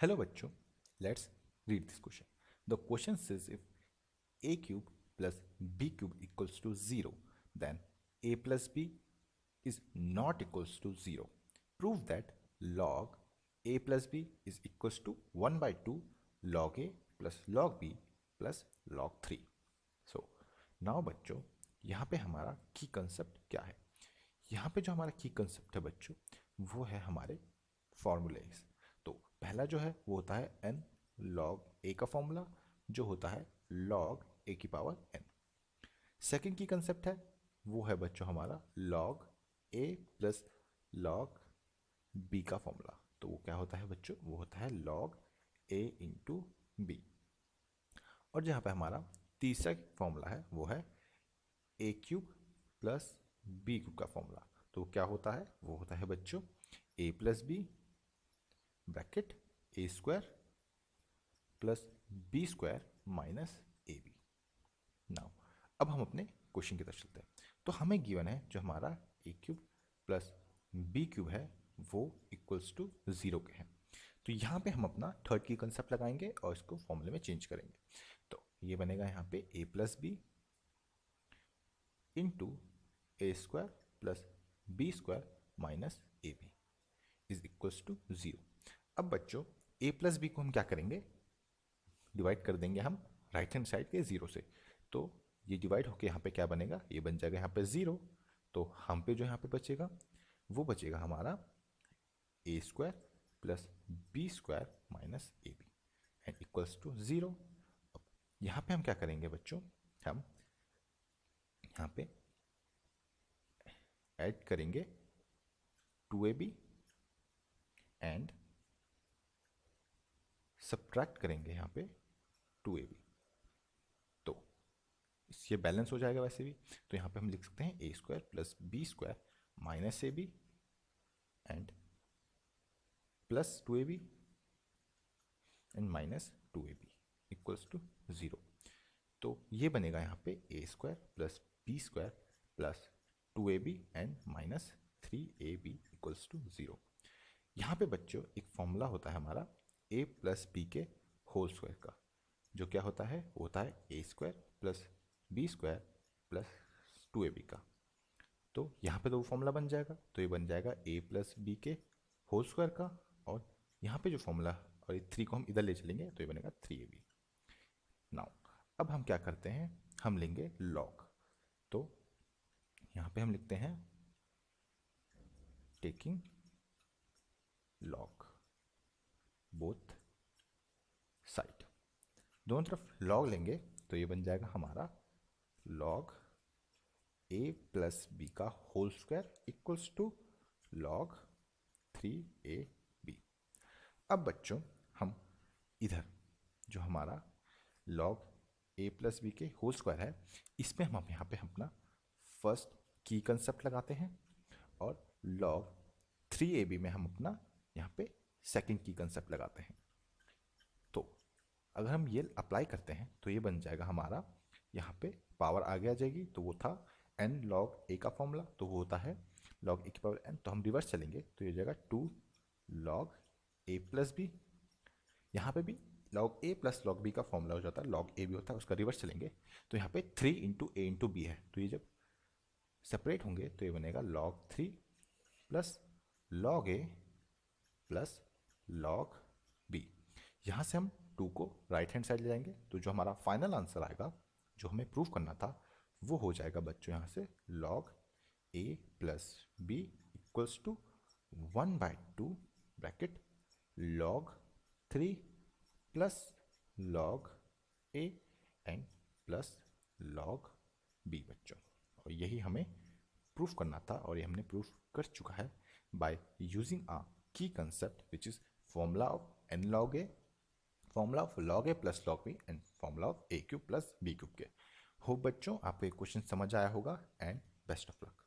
Hello बच्चों, let's read this question. The question says if a cube plus b cube equals to 0, then a plus b is not equals to 0. Prove that log a plus b is equals to 1 by 2 log a plus log b plus log 3. So, now बच्चों यहाँ पे हमारा की concept क्या है? यहाँ पे जो हमारा की कंसेप्ट है बच्चों वो है हमारे फॉर्मूलेज। तो पहला जो है वो होता है n log a का फॉर्मूला जो होता है log a की पावर n। सेकंड की कंसेप्ट है वो है बच्चों हमारा log a plus log b का फॉर्मूला। तो वो क्या होता है बच्चों? वो होता है log a इंटू बी। और जहाँ पे हमारा तीसरा फॉर्मूला है वो है a cube plus b cube का फॉर्मूला। तो क्या होता है? वो होता है बच्चों a plus b bracket a square plus b square minus a b. Now अब हम अपने क्वेश्चन की तरफ चलते हैं। तो हमें गिवन है जो हमारा ए क्यूब प्लस बी क्यूब है वो इक्वल्स टू 0 के हैं। तो यहाँ पे हम अपना थर्ड की कंसेप्ट लगाएंगे और इसको फॉर्मूले में चेंज करेंगे। तो ये बनेगा यहाँ पे a plus b into a square plus b square minus a b is equals to 0। अब बच्चों a प्लस बी को हम क्या करेंगे? डिवाइड कर देंगे हम राइट हैंड साइड के 0 से। तो ये डिवाइड होके यहाँ पे क्या बनेगा? ये बन जाएगा यहाँ पे 0। तो हम पे जो यहाँ पे बचेगा वो बचेगा हमारा a square plus b square minus a b and equals to 0। अब यहाँ पे हम क्या करेंगे बच्चों? हम यहाँ पे ऐड करेंगे 2ab एंड सब्ट्रैक्ट करेंगे यहाँ पे 2ab। तो ये बैलेंस हो जाएगा वैसे भी। तो यहाँ पे हम लिख सकते हैं a square plus b square minus a b and plus 2ab and minus 2ab equals to 0। तो ये बनेगा यहाँ पे a square plus b square plus 2ab and minus 3ab equals to 0। यहाँ पे बच्चों एक फॉर्मूला होता है हमारा a प्लस बी के होल स्क्वायर का, जो क्या होता है? वो होता है a square plus b square plus 2ab का। तो यहाँ पे तो वो फॉर्मूला बन जाएगा। तो ये बन जाएगा a प्लस बी के होल स्क्वायर का, और यहाँ पे जो फॉर्मूला और ये 3 को हम इधर ले चलेंगे तो ये बनेगा 3ab। नाउ अब हम क्या करते हैं? हम लेंगे लॉग। तो यहाँ पे हम लिखते हैं टेकिंग लॉग बोथ साइड। दोनों तरफ लॉग लेंगे तो ये बन जाएगा हमारा लॉग a प्लस बी का whole square equals to log 3ab। अब बच्चों हम इधर जो हमारा लॉग a प्लस बी के होल स्क्वायर है इसमें हम यहाँ पे अपना फर्स्ट की कंसेप्ट लगाते हैं, और लॉग 3ab में हम अपना यहाँ पे सेकंड की कंसेप्ट लगाते हैं। तो अगर हम ये अप्लाई करते हैं तो ये बन जाएगा हमारा, यहाँ पे पावर आगे आ जाएगी। तो वो था n log a का फॉर्मूला, तो वो होता है log a की पावर n। तो हम रिवर्स चलेंगे तो ये हो जाएगा 2 log a प्लस बी। यहाँ पे भी log a plus log b का फॉर्मूला हो जाता है log a भी होता है, उसका रिवर्स चलेंगे तो यहाँ पे 3 इंटू a इंटू बी है। तो ये जब सेपरेट होंगे तो ये बनेगा log 3 plus log a plus log b। यहाँ से हम 2 को राइट हैंड साइड ले जाएंगे तो जो हमारा फाइनल आंसर आएगा जो हमें प्रूव करना था वो हो जाएगा बच्चों यहाँ से log a plus b equals to 1 by 2 bracket log 3 plus log a and plus log b बच्चों। और यही हमें प्रूफ करना था और ये हमने प्रूफ कर चुका है बाय यूजिंग अ की concept which is formula of n log a, formula of log a plus log b and formula of a cube plus b cube के। होप बच्चों आपको ये क्वेश्चन समझ आया होगा एंड बेस्ट ऑफ लक।